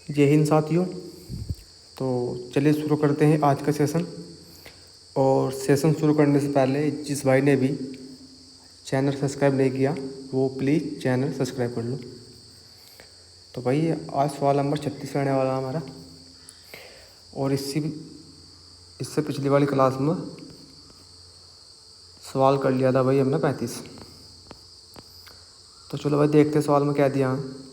जय हिंद साथियों। तो चलिए शुरू करते हैं आज का सेशन। और सेशन शुरू करने से पहले जिस भाई ने भी चैनल सब्सक्राइब नहीं किया वो प्लीज़ चैनल सब्सक्राइब कर लो। तो भाई आज सवाल नंबर 36 रहने वाला हमारा। और इससे पिछली वाली क्लास में सवाल कर लिया था भाई हमने 35। तो चलो भाई देखते हैं सवाल में क्या दिया है।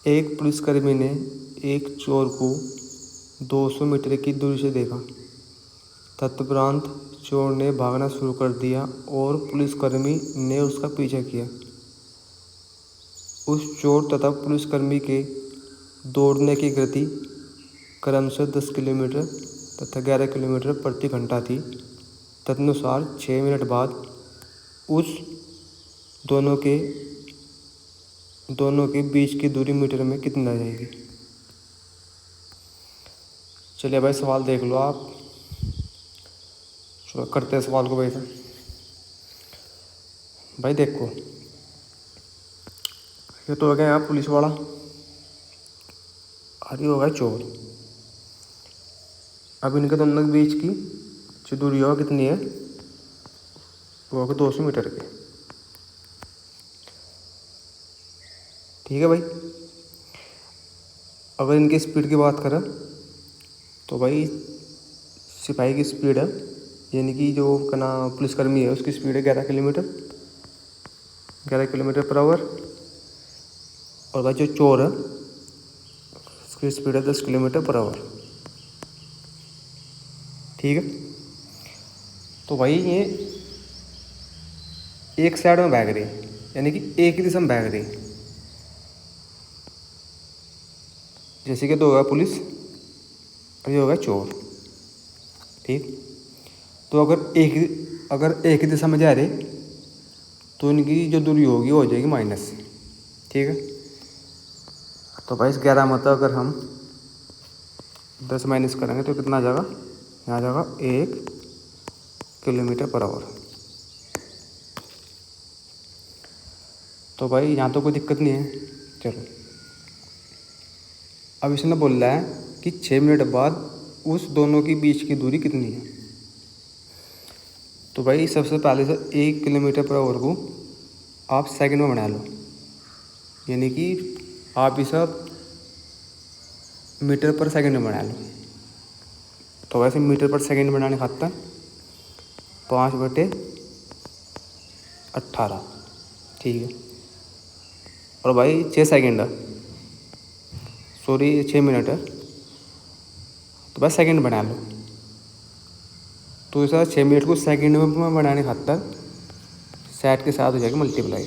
एक पुलिसकर्मी ने एक चोर को 200 मीटर की दूरी से देखा। तत्परांत चोर ने भागना शुरू कर दिया और पुलिसकर्मी ने उसका पीछा किया। उस चोर तथा पुलिसकर्मी के दौड़ने की गति क्रमशः 10 किलोमीटर तथा 11 किलोमीटर प्रति घंटा थी। तदनुसार 6 मिनट बाद उस दोनों के बीच की दूरी मीटर में कितनी आ जाएगी। चलिए भाई सवाल देख लो आप। चलो करते हैं सवाल को भाई देखो, ये तो हो गया यहाँ पुलिस वाला और ये होगा चोर। अब इनके दोनों के बीच की जो दूरी होगा कितनी है, वो होगा 200 मीटर की। ठीक है भाई। अगर इनकी स्पीड की बात करें तो भाई सिपाही की स्पीड है, यानी कि जो कना पुलिसकर्मी है उसकी स्पीड है 11 किलोमीटर पर आवर। और भाई जो चोर है उसकी स्पीड है 10 किलोमीटर पर आवर। ठीक है। तो भाई ये एक साइड में भाग रही है, यानी कि एक ही दिशा में भाग रही है। जैसे कि तो होगा पुलिस और ये होगा चोर। ठीक। तो अगर एक ही दिशा में जा रहे तो इनकी जो दूरी होगी वो हो जाएगी माइनस। ठीक है। तो भाई इस 11 में तो अगर हम 10 माइनस करेंगे तो कितना आ जाएगा, यहाँ आ जाएगा 1 किलोमीटर पर आवर। तो भाई यहाँ तो कोई दिक्कत नहीं है। चलो अब इसने बोल रहा है कि 6 मिनट बाद उस दोनों के बीच की दूरी कितनी है। तो भाई सबसे पहले से 1 किलोमीटर पर आवर को आप सेकंड में बना लो, यानी कि आप इसे मीटर पर सेकंड में बना लो। तो वैसे मीटर पर सेकंड बनाने खातर 5/18। ठीक है। और भाई 6 सेकंड है, सॉरी 6 मिनट है, तो भाई सेकंड बना लो। तो ऐसा 6 मिनट को सेकंड में बनाने खातर 60 के साथ हो जाएगा मल्टीप्लाई।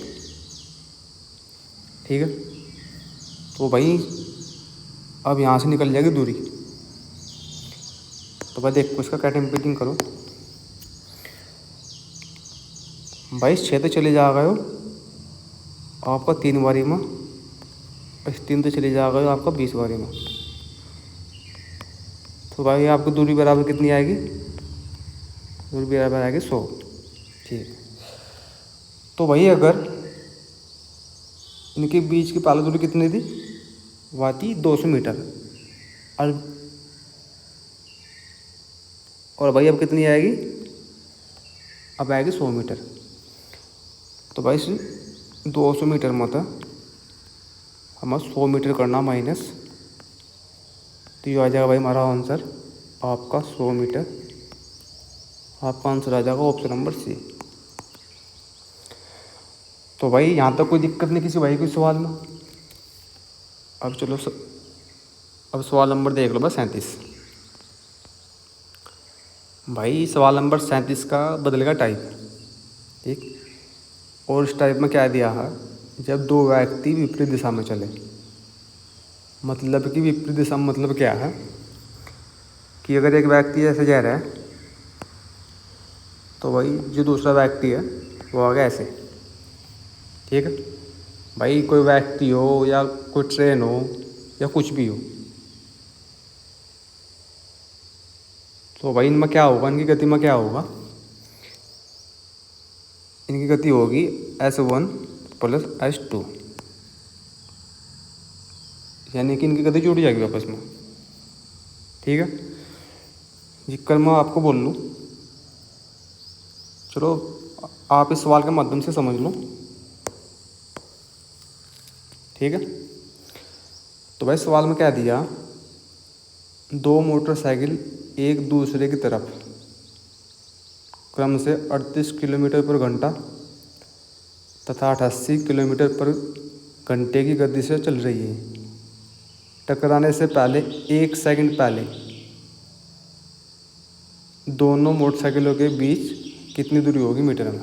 ठीक है। तो भाई अब यहाँ से निकल जाएगी दूरी। तो भाई देखो इसका क्या टेम्परिंग करो। भाई 6 तो चले जाएगा हो आपका 3 बारी में, 3 तो चले जाएगा हो आपका 20 बारी में। तो भाई आपको दूरी बराबर कितनी आएगी, दूरी बराबर आएगी 100। ठीक है। तो भाई अगर इनके बीच की पहली दूरी कितनी थी, वह थी 200 मीटर। और भाई अब कितनी आएगी, अब आएगी 100 मीटर। तो भाई 200 मीटर में था हमें 100 मीटर करना माइनस। तो ये आ जाएगा भाई हमारा आंसर आपका 100 मीटर। आपका आंसर आ जाएगा ऑप्शन नंबर सी। तो भाई यहाँ तक कोई दिक्कत नहीं किसी भाई को सवाल में। अब चलो अब सवाल नंबर देख लो बस 37। भाई सवाल नंबर 37 का बदलेगा टाइप। ठीक। और इस टाइप में क्या दिया है, जब 2 व्यक्ति विपरीत दिशा में चले। मतलब कि विपरीत दिशा में मतलब क्या है कि अगर एक व्यक्ति ऐसे जा रहा है तो भाई जो दूसरा व्यक्ति है वो आ गया ऐसे। ठीक है। भाई कोई व्यक्ति हो या कोई ट्रेन हो या कुछ भी हो, तो भाई इनमें क्या होगा, इनकी गति में क्या होगा, इनकी गति होगी S1 + S2। यानी कि इनकी गति जुड़ जाएगी आपस में। ठीक है जी, कल मैं आपको बोल लूँ, चलो आप इस सवाल के माध्यम से समझ लो। ठीक है, तो भाई सवाल में क्या दिया, दो मोटरसाइकिल एक दूसरे की तरफ क्रम से 38 किलोमीटर पर घंटा तथा 88 किलोमीटर पर घंटे की गति से चल रही है। टकराने से पहले 1 सेकंड पहले दोनों मोटरसाइकिलों के बीच कितनी दूरी होगी मीटर में।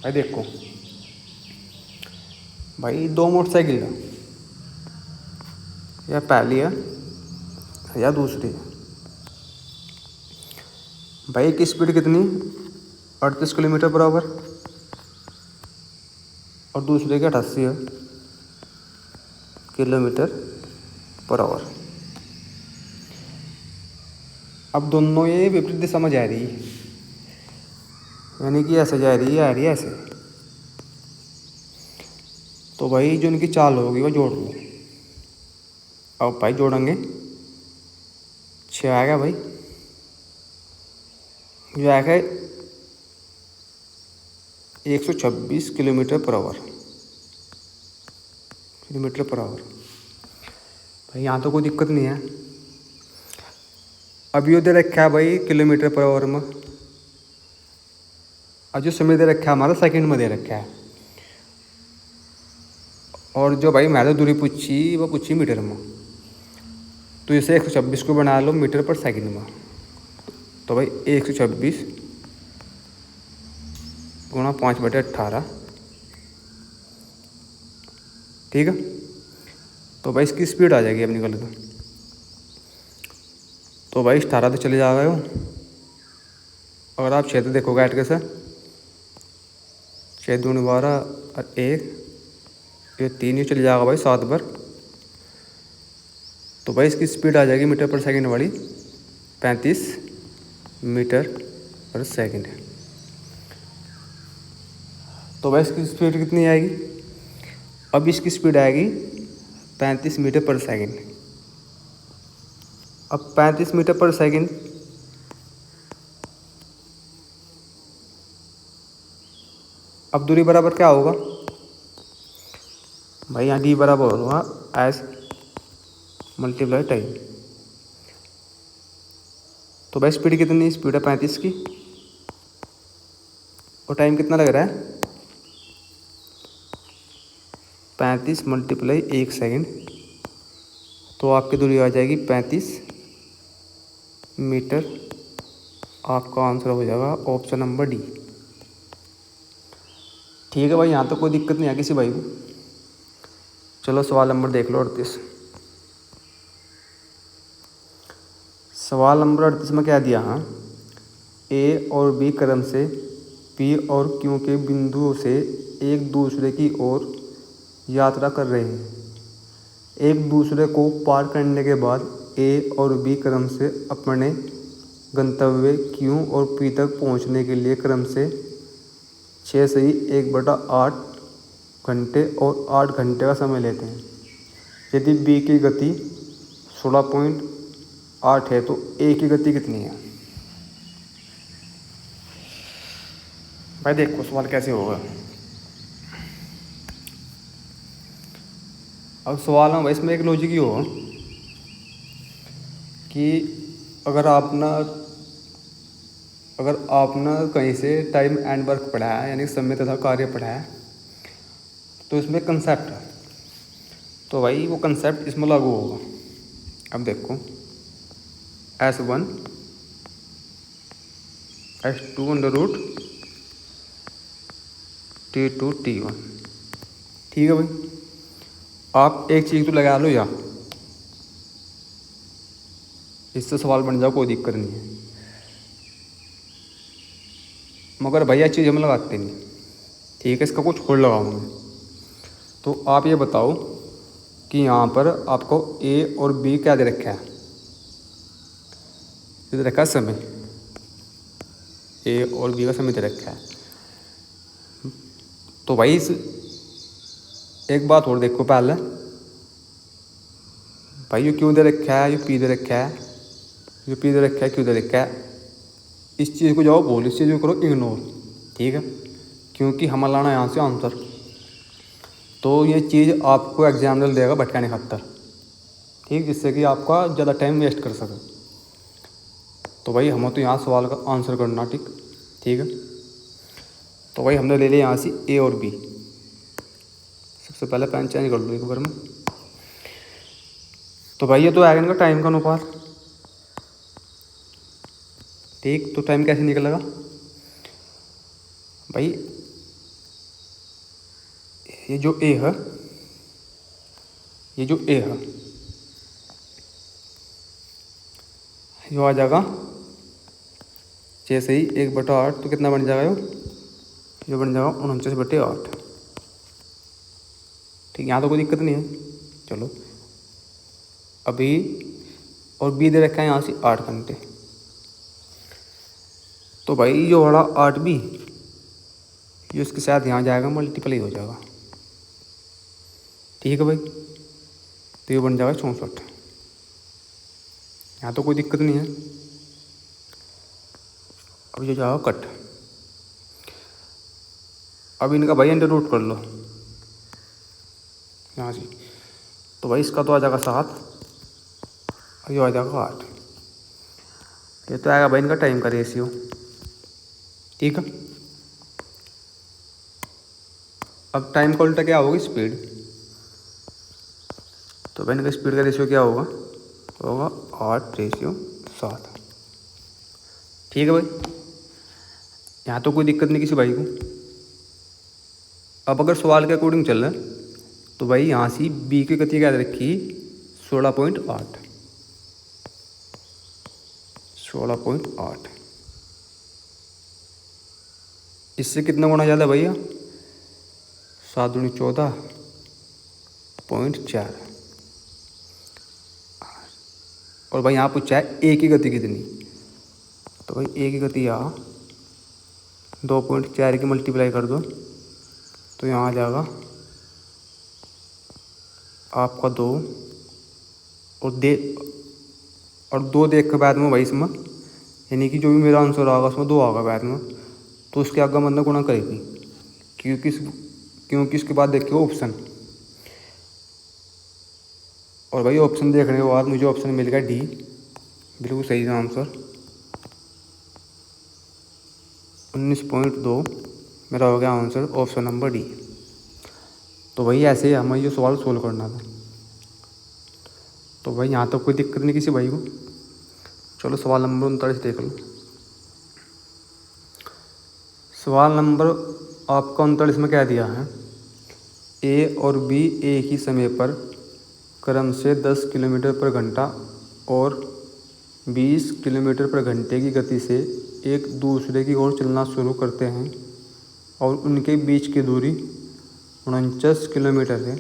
भाई देखो, भाई दो मोटरसाइकिल है, या पहली है या दूसरी है। भाई की स्पीड कितनी, 38 किलोमीटर पर आवर, और दूसरे की 88 है किलोमीटर पर आवर। अब दोनों ये विपरीत दिशा में जा रही है, यानी कि ऐसे जा रही है, आ रही है ऐसे। तो भाई जो इनकी चाल होगी वो जोड़ लो। अब भाई जोड़ेंगे, 6 आएगा भाई, जो आएगा 126 kilometre per hour, kilometre per hour. भाई यहाँ तो कोई दिक्कत नहीं है। अभी वो दे रखा है भाई किलोमीटर पर आवर में, और जो समय दे रखा है हमारा सेकंड में दे रखा है, और जो भाई मैंने दूरी पूछी वो पूछी मीटर में। तो इसे 126 को बना लो मीटर पर सेकंड में। तो भाई 126 गुणा 5/18। ठीक है, तो भाई इसकी स्पीड आ जाएगी अपनी गल। तो भाई 18 तो चले जाएगा वो। अगर आप 6 देखोगे ऐट के से, 6 दूनी 12 और 1 ये 3 ही चले जाएगा भाई 7 पर। तो भाई इसकी स्पीड आ जाएगी मीटर पर सेकंड वाली 35 मीटर पर सेकंड। तो भाई इसकी स्पीड कितनी आएगी, अब इसकी स्पीड आएगी 35 मीटर पर सेकंड। अब 35 मीटर पर सेकंड, अब दूरी बराबर क्या होगा भाई, यहाँ डी बराबर होगा एस मल्टीप्लाई टाइम। तो भाई स्पीड कितनी, स्पीड है 35 की, और टाइम कितना लग रहा है 35 मल्टीप्लाई 1 सेकंड। तो आपकी दूरी आ जाएगी 35 मीटर। आपका आंसर हो जाएगा ऑप्शन नंबर डी। ठीक है भाई, यहाँ तो कोई दिक्कत नहीं है किसी भाई को। चलो सवाल नंबर देख लो 38। सवाल नंबर 38 में क्या दिया है, ए और बी क्रम से पी और क्यू के बिंदुओं से एक दूसरे की ओर यात्रा कर रहे हैं। एक दूसरे को पार करने के बाद ए और बी क्रम से अपने गंतव्य क्यू और पी तक पहुंचने के लिए क्रम से 6 से 1/8 घंटे और 8 घंटे का समय लेते हैं। यदि बी की गति 16.8 है तो ए की गति कितनी है। भाई देखो सवाल कैसे होगा। अब सवाल में भाई इसमें एक लॉजिक ही होगा कि अगर आपने कहीं से टाइम एंड वर्क पढ़ा है, यानी समय तथा कार्य पढ़ा है, तो इसमें कंसेप्ट है, तो भाई वो कंसेप्ट इसमें लागू होगा। अब देखो S1 S2 √ T2 T1। ठीक है भाई, आप एक चीज़ तो लगा लो या इससे सवाल बन जाओ, कोई दिक्कत नहीं है। मगर भैया चीज़ हम लगाते नहीं। ठीक है, इसका कुछ और लगाऊंगे। तो आप ये बताओ कि यहाँ पर आपको ए और बी क्या दे रखा है, दे रखा है समय, ए और बी का समय दे रखा है। तो भाई एक बात और देखो, पहले भाई ये क्यों दे रखा है, ये पी दे रखा है, ये पी दे रखा है, क्यों दे रखा है, इस चीज़ को जाओ बोल, इस चीज़ को करो इग्नोर, ठीक है, क्योंकि हमें लाना यहाँ से आंसर। तो ये चीज़ आपको एग्जामिनर देगा भटकाने खातर, ठीक, जिससे कि आपका ज़्यादा टाइम वेस्ट कर सके। तो भाई हमें तो यहाँ सवाल का आंसर करना, ठीक है। तो भाई हमने ले लिया यहाँ से ए और बी। सबसे पहले पेन चेंज कर लो एक बार में। तो भाई ये तो आएगा इनका टाइम का अनुपात, ठीक। तो टाइम कैसे निकलेगा भाई, ये जो ए है, ये जो ए है, ये आ जाएगा जैसे ही 1/8, तो कितना बन जाएगा ये बन जाएगा 49/8, ठीक। यहाँ तो कोई दिक्कत नहीं है, चलो। अभी और बी दे रखा है यहाँ से 8 घंटे, तो भाई ये वाला 8B ये उसके साथ यहाँ जाएगा, मल्टीप्लाई हो जाएगा, ठीक है भाई। तो ये बन जाएगा 64, यहाँ तो कोई दिक्कत नहीं है। अब ये जाएगा कट। अब इनका भाई अंडर रूट कर लो यहाँ से, तो भाई इसका तो आ जाएगा 7 और ये आ जाएगा 8। ये तो आएगा भाई इनका टाइम का रेशियो, ठीक है। अब टाइम का उल्टा क्या होगी, स्पीड। तो भाई इनका स्पीड का रेशियो क्या होगा, 8/7, ठीक है भाई। यहाँ तो कोई दिक्कत नहीं किसी भाई को। अब अगर सवाल के अकॉर्डिंग चल रहा है तो भाई यहाँ से बी की गति क्या रखी, 16.8, 16.8। इससे कितना गुना ज़्यादा भैया, 7 दूनी 14.4। और भाई यहाँ पूछा है ए की गति कितनी, तो भाई ए की गति यहाँ 2.4 की मल्टीप्लाई कर दो, तो यहाँ आ जाएगा आपका 2 और 2 देख के बाद में भाई इसमें, यानी कि जो भी मेरा आंसर आएगा उसमें 2 आएगा बाद में, तो उसके आगे मतलब गुणा करेगी, क्योंकि इसके बाद देखिए ऑप्शन, और भाई ऑप्शन देखने के बाद मुझे ऑप्शन मिल गया डी, बिल्कुल सही आंसर 19.2 मेरा हो गया आंसर, ऑप्शन नंबर डी। तो भाई ऐसे ही हमें ये सवाल सोल्व करना था। तो भाई यहाँ तो कोई दिक्कत नहीं किसी भाई को। चलो सवाल नंबर 39 देख लो। सवाल नंबर आपका 39 में क्या दिया है, ए और बी एक ही समय पर क्रम से 10 किलोमीटर पर घंटा और 20 किलोमीटर पर घंटे की गति से एक दूसरे की ओर चलना शुरू करते हैं और उनके बीच की दूरी 49 किलोमीटर है।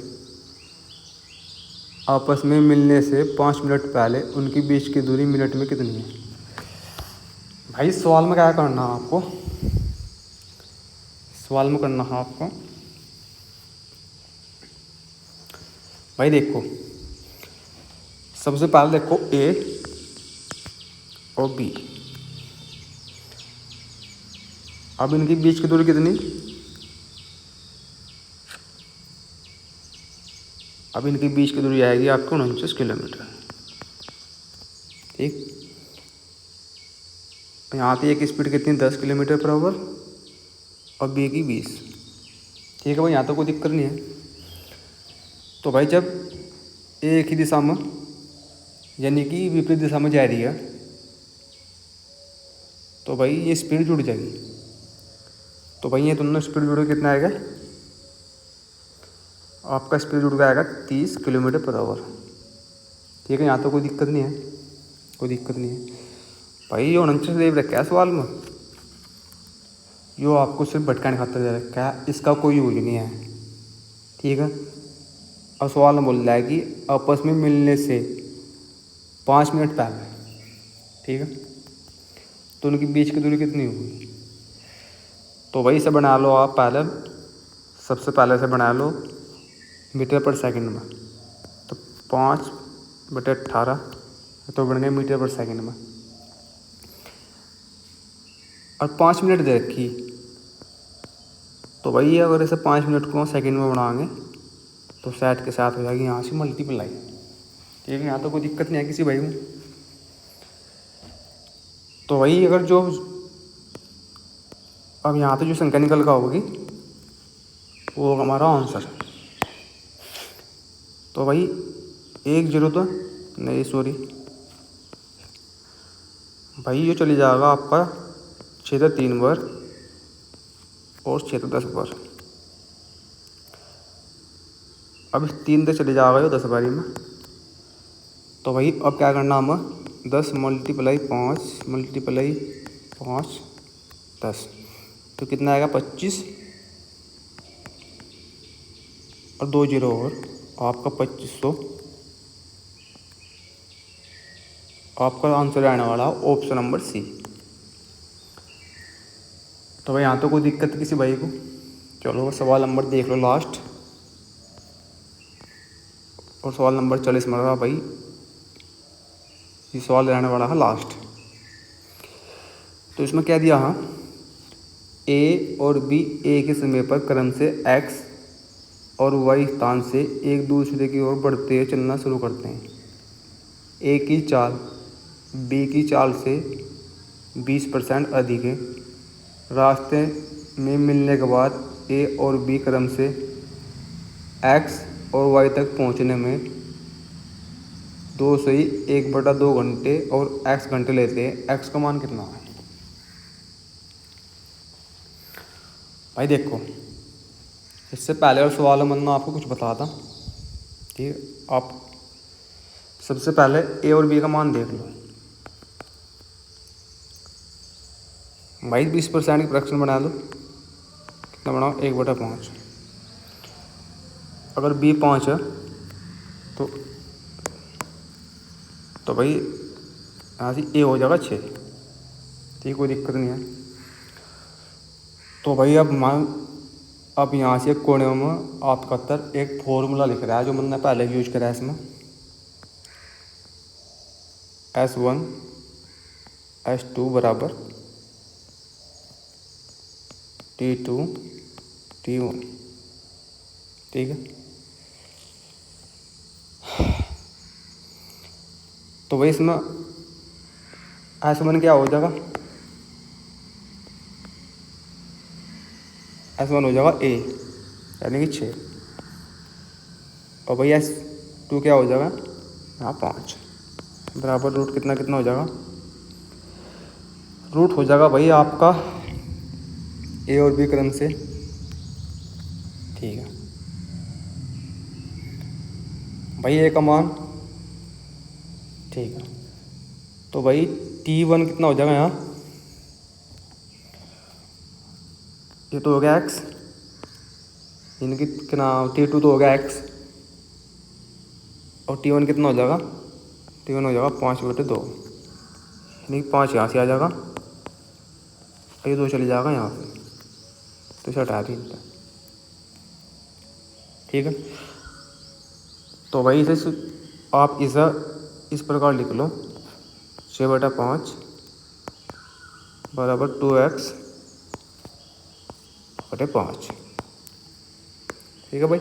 आपस में मिलने से 5 मिनट पहले उनकी बीच की दूरी मिनट में कितनी है। भाई सवाल में क्या करना है आपको, सवाल में करना है आपको भाई देखो, सबसे पहले देखो ए और बी, अब इनकी बीच की दूरी कितनी, अब इनके बीच की दूरी आएगी आपको 49 किलोमीटर, ठीक। यहाँ पे एक स्पीड कितनी 10 किलोमीटर पर आवर और बी की 20, ठीक है भाई, यहाँ तो कोई दिक्कत नहीं है। तो भाई जब एक ही दिशा में यानी कि विपरीत दिशा में जा रही है तो भाई ये स्पीड जुड़ जाएगी। तो भाई ये दोनों स्पीड जुड़ के कितना आएगा, आपका स्पीड जुड़ के आएगा 30 किलोमीटर पर आवर, ठीक है। यहाँ तो कोई दिक्कत नहीं है, कोई दिक्कत नहीं है भाई। ये 49 दे रखा है सवाल में, यो आपको सिर्फ भटकाने खातर दे रखा है, इसका कोई यूज नहीं है, ठीक है। अब सवाल में बोल रहा है कि आपस में मिलने से 5 मिनट पहले, ठीक है, तो उनकी बीच की दूरी कितनी होगी। तो भाई इसे बना लो आप पहले, सबसे पहले से बना लो मीटर पर सेकंड में, तो 5 बटे 18 तो बन गए मीटर पर सेकंड में। और 5 मिनट दे रखी, तो भाई अगर इसे 5 मिनट को सेकंड में बढ़ाएंगे तो 60 के साथ हो जाएगी यहाँ से मल्टीप्लाई। ठीक है, यहाँ तो कोई दिक्कत नहीं है किसी भाई में। तो वही अगर जो अब यहाँ तो जो संख्या निकल का होगी वो हमारा आंसर। तो भाई 1 0 तो नहीं, सॉरी भाई, ये चली जाएगा आपका 6 3 बार और 6 10 बार। अब 3 तो चले जाएगा ये 10 बारी में। तो भाई अब क्या करना हमें, 10 × 5 10, तो कितना आएगा 25 और 2 0 और आपका 2500। आपका आंसर आने वाला ऑप्शन नंबर सी। तो भाई यहाँ तो कोई दिक्कत किसी भाई को। चलो सवाल नंबर देख लो लास्ट, और सवाल नंबर 40 में रहा भाई, ये सवाल रहने वाला है लास्ट। तो इसमें क्या दिया है, ए और बी एक ही समय पर क्रम से एक्स और वाई स्थान से एक दूसरे की ओर बढ़ते हुए चलना शुरू करते हैं। ए की चाल बी की चाल से 20% अधिक है। रास्ते में मिलने के बाद ए और बी क्रम से एक्स और वाई तक पहुंचने में 2 से 1/2 घंटे और एक्स घंटे लेते हैं। एक्स का मान कितना है भाई? देखो, इससे पहले और सवाल में आपको कुछ बताता। ठीक है, आप सबसे पहले ए और बी का मान देख लो भाई। 20% की फ्रैक्शन बना लो, कितना बनाओ 1/5। अगर बी 5 है तो भाई यहाँ से ए हो जाएगा 6। ठीक, कोई दिक्कत नहीं है। तो भाई अब यहाँ से कोने में आपका उत्तर एक फॉर्मूला लिख रहा है जो मैंने पहले यूज करा है इसमें, S1 S2 बराबर T2 T1। ठीक है, तो भाई इसमें S1 क्या हो जाएगा, S1 हो जाएगा A यानी कि 6, और भाई S2 क्या हो जाएगा यहाँ 5 बराबर रूट कितना कितना हो जाएगा, रूट हो जाएगा भाई आपका ए और बी क्रम से। ठीक है भाई, ए का मान। ठीक है, तो भाई T1 कितना हो जाएगा यहाँ, ये तो हो गया x, यानी कि कितना T2 तो हो गया x, और T1 कितना हो जाएगा, T1 हो जाएगा 5/2, यानी कि 5 यहाँ से आ जाएगा, ये 2 चले जाएगा यहाँ से, तो इसे हटा दी। ठीक है, तो भाई इसे आप इस प्रकार लिख लो, 6/5 बराबर 2x/5। ठीक है भाई,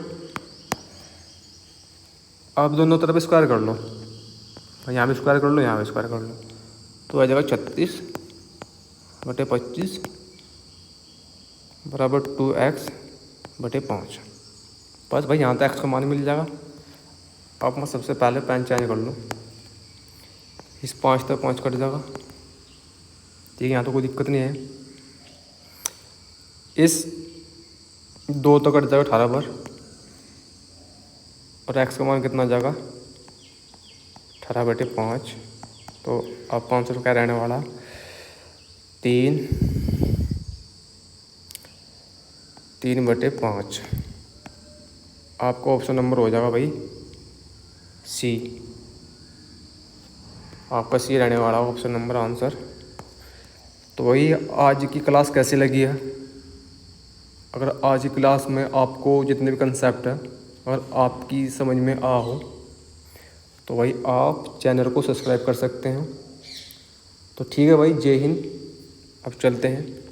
आप दोनों तरफ स्क्वायर कर लो, यहाँ भी स्क्वायर कर लो, यहाँ भी स्क्वायर कर लो, तो आ जाएगा 36/25 बराबर 2x/5। बस भाई यहाँ तक एक्स का मान मिल जाएगा। आप मैं सबसे पहले पेन चेंज कर लो, इस 5 तक 5 कट जाएगा। ठीक है, यहाँ तो कोई दिक्कत नहीं है। इस 2 तो कट जाएगा 18 बार, और एक्स का मान कितना जाएगा 18/5, तो अब 500 क्या रहने वाला 3/5। आपका ऑप्शन नंबर हो जाएगा भाई सी। आपका सी रहने वाला ऑप्शन नंबर आंसर। तो वही आज की क्लास कैसी लगी है? अगर आज की क्लास में आपको जितने भी कंसेप्ट हैं अगर आपकी समझ में आ हो तो भाई आप चैनल को सब्सक्राइब कर सकते हैं। तो ठीक है भाई, जय हिंद। अब चलते हैं।